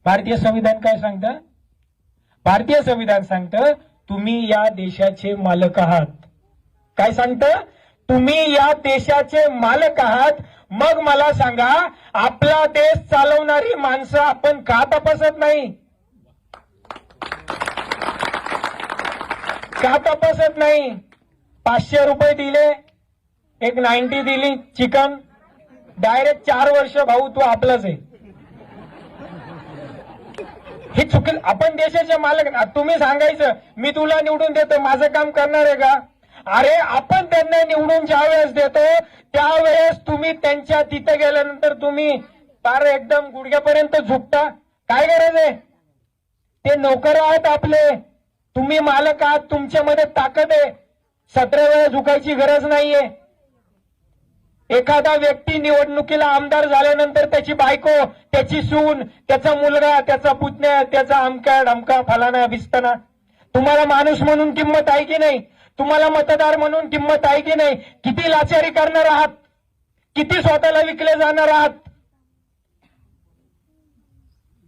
भारतीय संविधान काय सांगतं? भारतीय संविधान सांगतं तुम्ही या देशाचे मालक आहात. काय सांगतं? तुम्ही या देशाचे मालक आहात. मग मला सांगा, आपला देश चालवणारी माणसं आपण का तपासत नाही? का तपासत नाही? 500 रुपये दिले, एक 90 दिली चिकन, डायरेक्ट 4 वर्ष भाऊ तू आपलाच आहे. हे चुकीचं. आपण देशाचे मालक. तुम्ही सांगायचं मी तुला निवडून देतो, माझं काम करणार आहे का? अरे आपण त्यांना निवडून ज्या वेळेस देतो त्यावेळेस तुम्ही त्यांच्या तिथे गेल्यानंतर तुम्ही फार एकदम गुडघ्यापर्यंत झुकता. काय गरज आहे? ते नोकर आहात आपले, तुम्ही मालक आहात. तुमच्यामध्ये ताकद आहे. 17 वेळा झुकायची गरज नाहीये. एखादा व्यक्ती निवडणुकीला आमदार झाल्यानंतर त्याची बायको, त्याची सून, त्याचा मुलगा, त्याचा पुतण्या, त्याचा अमका ढमका फलाना विस्ताना, तुम्हाला माणूस म्हणून किंमत आहे की नाही? तुम्हाला मतदार म्हणून किंमत आहे की नाही? किती लाचारी करणार आहात? किती स्वतःला विकले जाणार आहात?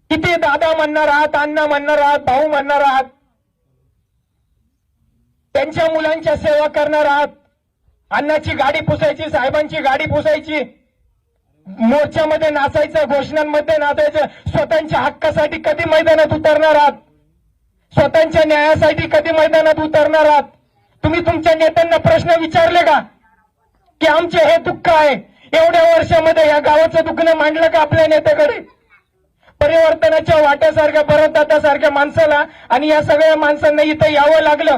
किती दादा म्हणणार आहात, अण्णा म्हणणार आहात, भाऊ म्हणणार आहात? त्यांच्या मुलांच्या सेवा करणार आहात. अण्णाची गाडी पुसायची, साहेबांची गाडी पुसायची, मोर्चामध्ये नाचायचं, घोषणांमध्ये नाचायचं. स्वतःच्या हक्कासाठी कधी मैदानात उतरणार आहात? स्वतःच्या न्यायासाठी कधी मैदानात उतरणार आहात? तुम्ही तुमच्या नेत्यांना प्रश्न विचारले का की आमचे हे दुःख आहे? एवढ्या वर्षामध्ये या गावाचं दुखणं मांडलं का आपल्या नेत्याकडे? परिवर्तनाच्या वाट्यासारख्या भरतदादासारख्या माणसाला आणि या सगळ्या माणसांना इथं यावं लागलं.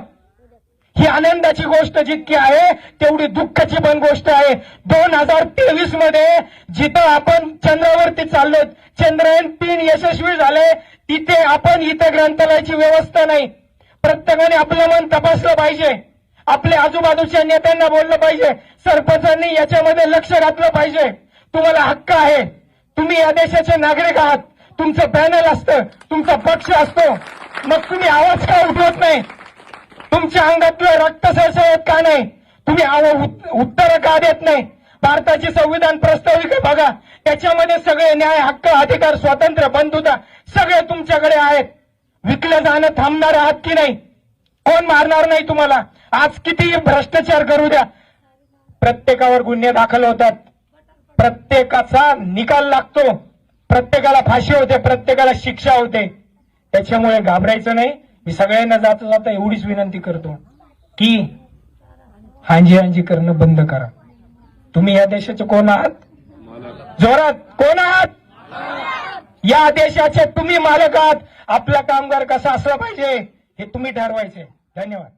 ही आनंदाची गोष्ट जितकी आहे तेवढी दुःखाची पण गोष्ट आहे. 2023 मध्ये जिथं आपण चंद्रावरती चाललो, चंद्रयान 3 यशस्वी झाले, तिथे आपण इथे ग्रंथालयाची व्यवस्था नाही. प्रत्येकाने आपलं मन तपासलं पाहिजे. आपल्या आजूबाजूच्या नेत्यांना बोललं पाहिजे. सरपंचांनी याच्यामध्ये लक्ष घातलं पाहिजे. तुम्हाला हक्क आहे. तुम्ही या देशाचे नागरिक आहात. तुमचं पॅनल असतं, तुमचा पक्ष असतो. मग तुम्ही आवाज का उठवत नाही? तुमच्या अंगातलं रक्त सळसळत का नाही? तुम्ही उत्तर का देत नाही? भारताची संविधान प्रास्ताविक आहे बघा, त्याच्यामध्ये सगळे न्याय, हक्क, अधिकार, स्वातंत्र्य, बंधुता सगळे तुमच्याकडे आहेत. विकलं जाणं थांबणार आहात की नाही? कोण मारणार नाही तुम्हाला. आज किती भ्रष्टाचार करू द्या, प्रत्येकावर गुन्हे दाखल होतात, प्रत्येकाचा निकाल लागतो, प्रत्येकाला फाशी होते, प्रत्येकाला शिक्षा होते. त्याच्यामुळे घाबरायचं नाही. मी सगळ्यांना जाता जाता एवढीच विनंती करतो की हांजी हांजी करणं बंद करा. तुम्ही या देशाचे कोण आहात? जोरात कोण आहात? या देशाचे तुम्ही मालक आहात. आपला कामगार कसा असला पाहिजे हे तुम्ही ठरवायचे. धन्यवाद.